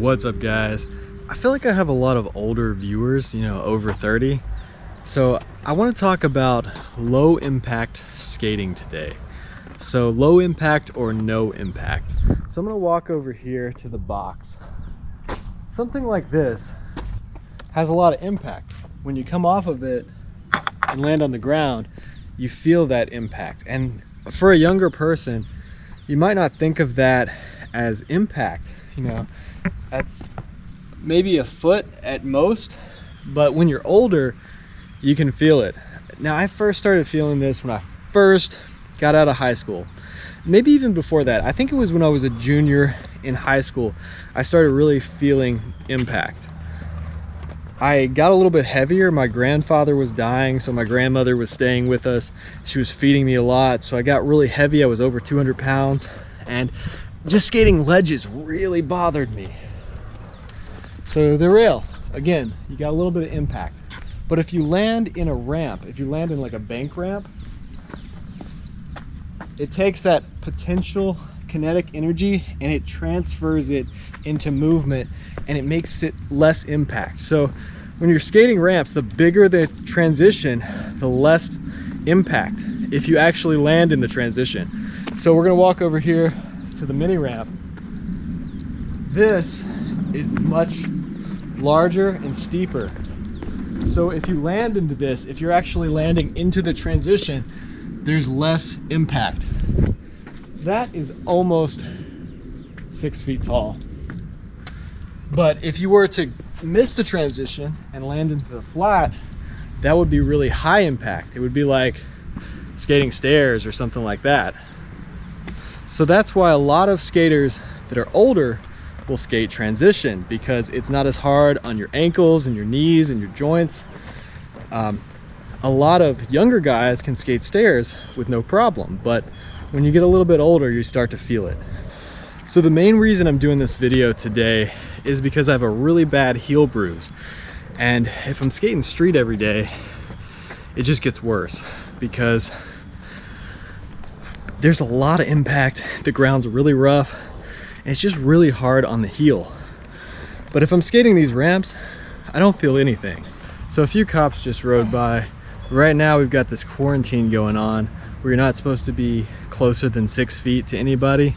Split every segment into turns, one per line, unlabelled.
What's up, guys? I feel like I have a lot of older viewers, over 30. So I want to talk about low impact skating today. So low impact or no impact. So I'm going to walk over here to the box. Something like this has a lot of impact. When you come off of it and land on the ground, you feel that impact. And for a younger person, you might not think of that as impact. That's maybe a foot at most, but when you're older, you can feel it. Now, I first started feeling this when I first got out of high school. Maybe even before that. I think it was when I was a junior in high school, I started really feeling impact. I got a little bit heavier. My grandfather was dying, so my grandmother was staying with us. She was feeding me a lot, so I got really heavy. I was over 200 pounds, and just skating ledges really bothered me. So the rail, again, you got a little bit of impact. But if you land in a ramp, if you land in like a bank ramp, it takes that potential kinetic energy and it transfers it into movement, and it makes it less impact. So when you're skating ramps, the bigger the transition, the less impact if you actually land in the transition. So we're gonna walk over here to the mini ramp. This is much larger and steeper. So if you land into this, if you're actually landing into the transition, there's less impact. That is almost 6 feet tall. But if you were to miss the transition and land into the flat, that would be really high impact. It would be like skating stairs or something like that. So that's why a lot of skaters that are older will skate transition, because it's not as hard on your ankles and your knees and your joints. A lot of younger guys can skate stairs with no problem, but when you get a little bit older, you start to feel it. So the main reason I'm doing this video today is because I have a really bad heel bruise. And if I'm skating street every day, it just gets worse because there's a lot of impact. The ground's really rough, and it's just really hard on the heel. But if I'm skating these ramps, I don't feel anything. So a few cops just rode by. Right now we've got this quarantine going on where you're not supposed to be closer than 6 feet to anybody.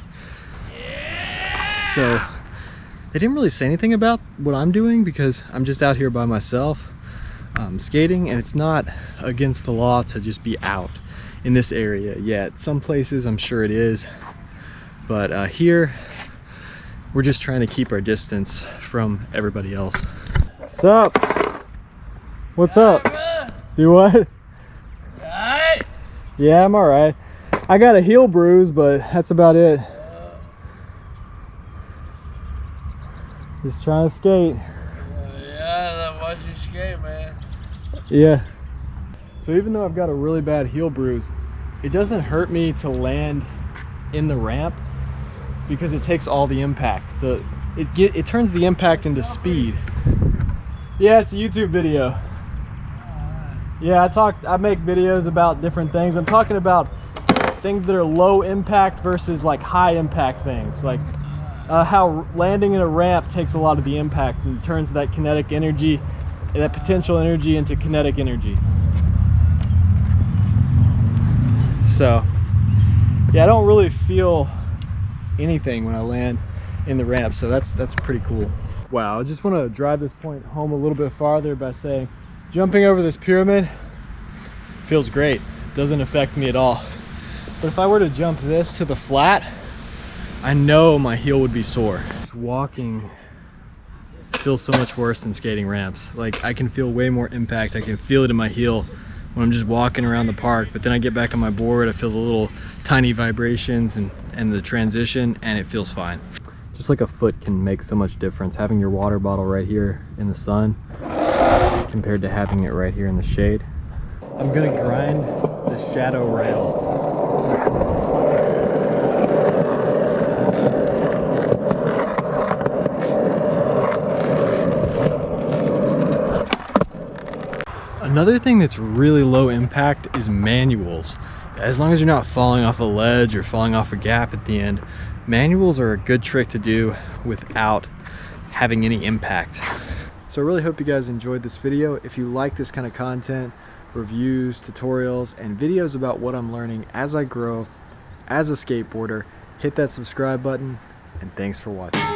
Yeah! So they didn't really say anything about what I'm doing because I'm just out here by myself skating, and it's not against the law to just be out in this area yet. Some places I'm sure it is, but here we're just trying to keep our distance from everybody else. What's up? What's up? Do what? Alright. Yeah, I'm alright. I got a heel bruise, but that's about it. Just trying to skate.
Yeah, I watch you skate, man.
Yeah. So even though I've got a really bad heel bruise, it doesn't hurt me to land in the ramp because it takes all the impact. It turns the impact into speed. Yeah, it's a YouTube video. Yeah, I make videos about different things. I'm talking about things that are low impact versus like high impact things, like how landing in a ramp takes a lot of the impact and turns that kinetic energy, that potential energy, into kinetic energy. So yeah, I don't really feel anything when I land in the ramp, so that's pretty cool. Wow, I just want to drive this point home a little bit farther by saying jumping over this pyramid feels great. It doesn't affect me at all. But if I were to jump this to the flat, I know my heel would be sore. Just walking feels so much worse than skating ramps. Like, I can feel way more impact. I can feel it in my heel when I'm just walking around the park, but then I get back on my board, I feel the little tiny vibrations and the transition, and it feels fine. Just like a foot can make so much difference. Having your water bottle right here in the sun compared to having it right here in the shade. I'm gonna grind the shadow rail. Another thing that's really low impact is manuals. As long as you're not falling off a ledge or falling off a gap at the end, manuals are a good trick to do without having any impact. So I really hope you guys enjoyed this video. If you like this kind of content, reviews, tutorials, and videos about what I'm learning as I grow as a skateboarder, hit that subscribe button, and thanks for watching.